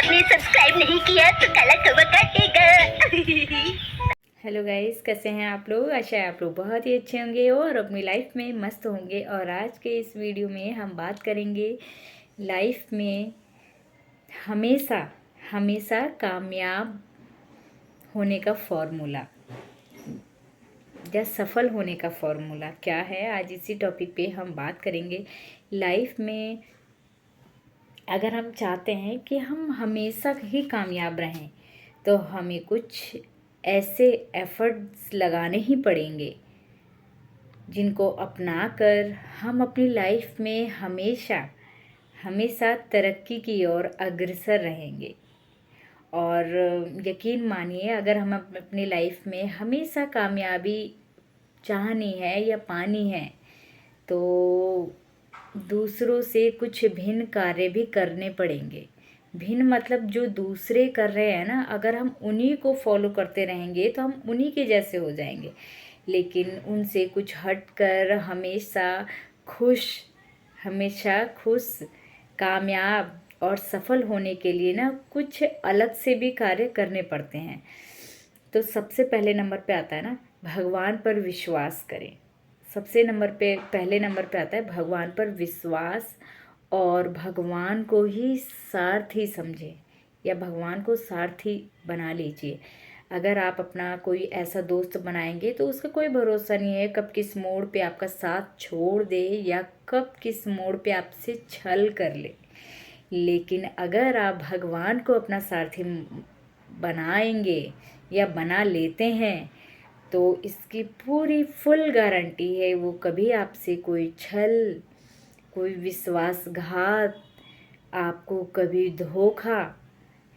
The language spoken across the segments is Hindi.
आपने सब्सक्राइब नहीं किया तो काला कौवा काटेगा। हेलो गाइस, कैसे हैं आप लोग। आशा है आप लोग बहुत ही अच्छे होंगे और अपनी लाइफ में मस्त होंगे। और आज के इस वीडियो में हम बात करेंगे लाइफ में हमेशा हमेशा कामयाब होने का फॉर्मूला या सफल होने का फॉर्मूला क्या है। आज इसी टॉपिक पे हम बात करेंगे। लाइफ में अगर हम चाहते हैं कि हम हमेशा ही कामयाब रहें तो हमें कुछ ऐसे एफर्ट्स लगाने ही पड़ेंगे जिनको अपनाकर हम अपनी लाइफ में हमेशा हमेशा तरक्की की ओर अग्रसर रहेंगे। और यकीन मानिए, अगर हम अपनी लाइफ में हमेशा कामयाबी चाहनी है या पानी है तो दूसरों से कुछ भिन्न कार्य भी करने पड़ेंगे। भिन्न मतलब जो दूसरे कर रहे हैं ना, अगर हम उन्हीं को फॉलो करते रहेंगे तो हम उन्हीं के जैसे हो जाएंगे। लेकिन उनसे कुछ हटकर खुश हमेशा खुश कामयाब और सफल होने के लिए ना कुछ अलग से भी कार्य करने पड़ते हैं। तो सबसे पहले नंबर पे आता है ना, भगवान पर विश्वास करें। सबसे पहले नंबर पे आता है भगवान पर विश्वास। और भगवान को ही सारथी समझें या भगवान को सारथी बना लीजिए। अगर आप अपना कोई ऐसा दोस्त बनाएंगे तो उसका कोई भरोसा नहीं है कब किस मोड़ पे आपका साथ छोड़ दे या कब किस मोड़ पे आपसे छल कर ले। लेकिन अगर आप भगवान को अपना सारथी बनाएंगे या बना लेते हैं तो इसकी पूरी फुल गारंटी है वो कभी आपसे कोई छल, कोई विश्वासघात, आपको कभी धोखा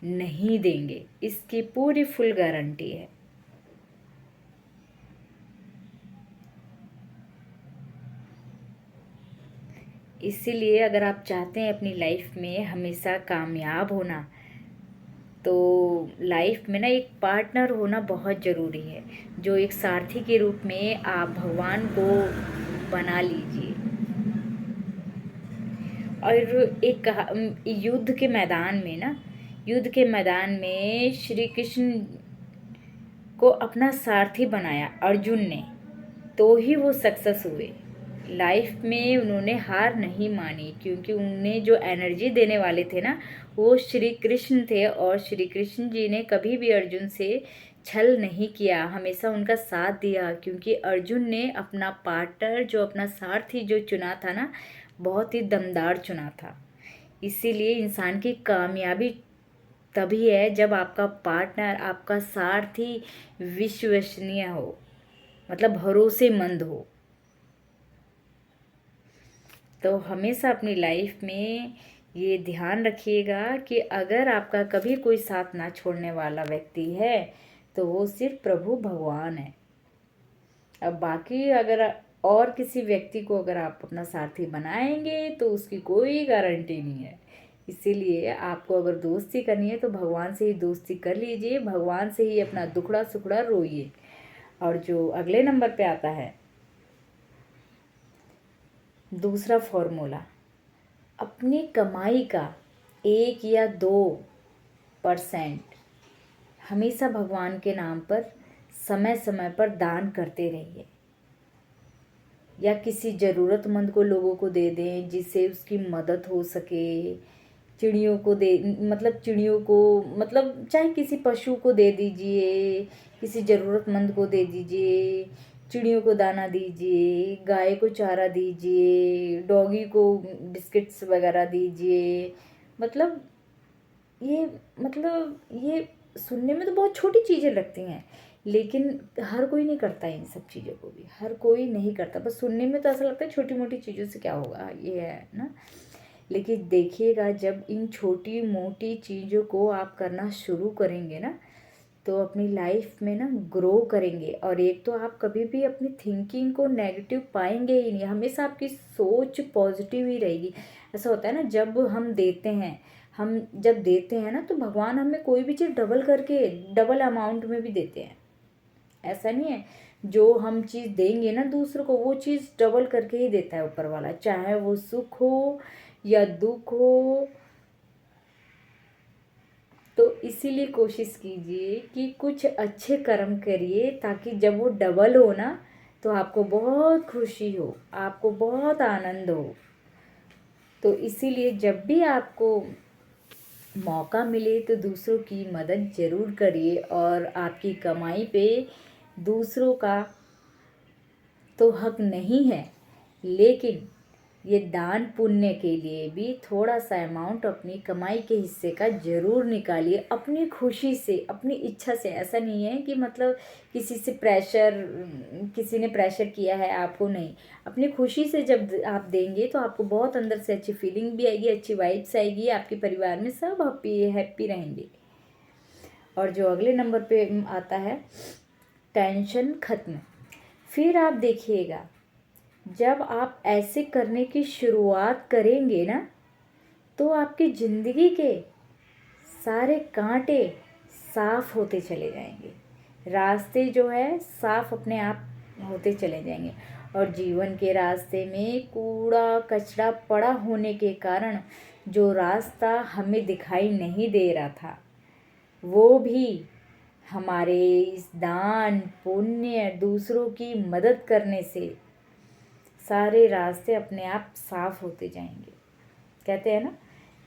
नहीं देंगे। इसकी पूरी फुल गारंटी है। इसीलिए अगर आप चाहते हैं अपनी लाइफ में हमेशा कामयाब होना तो लाइफ में ना एक पार्टनर होना बहुत ज़रूरी है, जो एक सारथी के रूप में आप भगवान को बना लीजिए। और युद्ध के मैदान में श्री कृष्ण को अपना सारथी बनाया अर्जुन ने, तो ही वो सक्सेस हुए। लाइफ में उन्होंने हार नहीं मानी क्योंकि उन्हें जो एनर्जी देने वाले थे ना वो श्री कृष्ण थे। और श्री कृष्ण जी ने कभी भी अर्जुन से छल नहीं किया, हमेशा उनका साथ दिया क्योंकि अर्जुन ने अपना पार्टनर, जो अपना सारथी जो चुना था ना, बहुत ही दमदार चुना था। इसीलिए इंसान की कामयाबी तभी है जब आपका पार्टनर, आपका सारथी विश्वसनीय हो, मतलब भरोसेमंद हो। तो हमेशा अपनी लाइफ में ये ध्यान रखिएगा कि अगर आपका कभी कोई साथ ना छोड़ने वाला व्यक्ति है तो वो सिर्फ प्रभु भगवान है। अब बाकी अगर और किसी व्यक्ति को अगर आप अपना साथी बनाएंगे तो उसकी कोई गारंटी नहीं है। इसीलिए आपको अगर दोस्ती करनी है तो भगवान से ही दोस्ती कर लीजिए, भगवान से ही अपना दुखड़ा सुखड़ा रोइए। और जो अगले नंबर पे आता है दूसरा फॉर्मूला, अपनी कमाई का 1 या 2% हमेशा भगवान के नाम पर समय समय पर दान करते रहिए, या किसी ज़रूरतमंद को लोगों को दे दें जिससे उसकी मदद हो सके। चिड़ियों को चाहे किसी पशु को दे दीजिए, किसी ज़रूरतमंद को दे दीजिए, चिड़ियों को दाना दीजिए, गाय को चारा दीजिए, डॉगी को बिस्किट्स वगैरह दीजिए। मतलब ये सुनने में तो बहुत छोटी चीज़ें लगती हैं, लेकिन हर कोई नहीं करता इन सब चीज़ों को भी, हर कोई नहीं करता। बस सुनने में तो ऐसा लगता है छोटी मोटी चीज़ों से क्या होगा, ये है ना। लेकिन देखिएगा, जब इन छोटी मोटी चीज़ों को आप करना शुरू करेंगे ना तो अपनी लाइफ में ना ग्रो करेंगे। और एक तो आप कभी भी अपनी थिंकिंग को नेगेटिव पाएंगे ही नहीं, हमेशा आपकी सोच पॉजिटिव ही रहेगी। ऐसा होता है ना, हम जब देते हैं ना तो भगवान हमें कोई भी चीज़ डबल करके, डबल अमाउंट में भी देते हैं। ऐसा नहीं है, जो हम चीज़ देंगे ना दूसरों को वो चीज़ डबल करके ही देता है ऊपर वाला, चाहे वो सुख हो या दुख हो। इसीलिए कोशिश कीजिए कि कुछ अच्छे कर्म करिए, ताकि जब वो डबल हो ना तो आपको बहुत खुशी हो, आपको बहुत आनंद हो। तो इसीलिए जब भी आपको मौका मिले तो दूसरों की मदद ज़रूर करिए। और आपकी कमाई पे दूसरों का तो हक नहीं है, लेकिन ये दान पुण्य के लिए भी थोड़ा सा अमाउंट अपनी कमाई के हिस्से का ज़रूर निकालिए, अपनी खुशी से, अपनी इच्छा से। ऐसा नहीं है कि मतलब किसी ने प्रेशर किया है आपको, नहीं। अपनी खुशी से जब आप देंगे तो आपको बहुत अंदर से अच्छी फीलिंग भी आएगी, अच्छी वाइब्स आएगी, आपके परिवार में सब हैप्पी रहेंगे। और जो अगले नंबर पे आता है, टेंशन खत्म। फिर आप देखिएगा, जब आप ऐसे करने की शुरुआत करेंगे ना तो आपकी ज़िंदगी के सारे कांटे साफ होते चले जाएंगे, रास्ते जो है साफ अपने आप होते चले जाएंगे। और जीवन के रास्ते में कूड़ा कचरा पड़ा होने के कारण जो रास्ता हमें दिखाई नहीं दे रहा था, वो भी हमारे इस दान पुण्य, दूसरों की मदद करने से सारे रास्ते अपने आप साफ होते जाएंगे। कहते हैं ना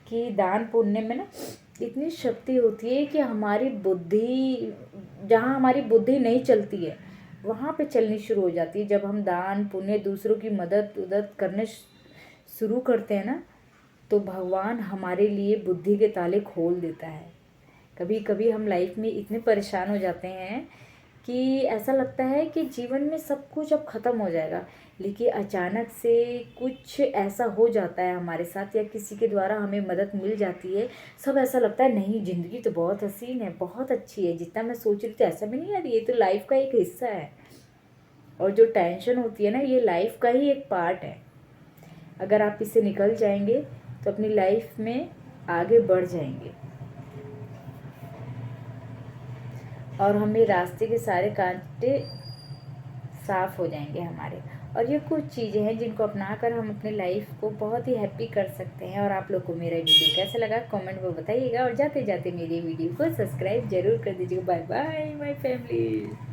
कि दान पुण्य में ना इतनी शक्ति होती है कि हमारी बुद्धि, जहाँ हमारी बुद्धि नहीं चलती है वहाँ पे चलनी शुरू हो जाती है। जब हम दान पुण्य, दूसरों की मदद करने शुरू करते हैं ना, तो भगवान हमारे लिए बुद्धि के ताले खोल देता है। कभी कभी हम लाइफ में इतने परेशान हो जाते हैं कि ऐसा लगता है कि जीवन में सब कुछ अब ख़त्म हो जाएगा, लेकिन अचानक से कुछ ऐसा हो जाता है हमारे साथ, या किसी के द्वारा हमें मदद मिल जाती है। सब ऐसा लगता है नहीं, ज़िंदगी तो बहुत हसीन है, बहुत अच्छी है, जितना मैं सोच रही थी ऐसा भी नहीं है, ये तो लाइफ का एक हिस्सा है। और जो टेंशन होती है ना, ये लाइफ का ही एक पार्ट है। अगर आप इससे निकल जाएंगे तो अपनी लाइफ में आगे बढ़ जाएंगे और हमें रास्ते के सारे कांटे साफ हो जाएंगे हमारे। और ये कुछ चीज़ें हैं जिनको अपनाकर हम अपने लाइफ को बहुत ही हैप्पी कर सकते हैं। और आप लोग को मेरा वीडियो कैसा लगा कमेंट में बताइएगा, और जाते जाते मेरी वीडियो को सब्सक्राइब जरूर कर दीजिएगा। Bye bye my family.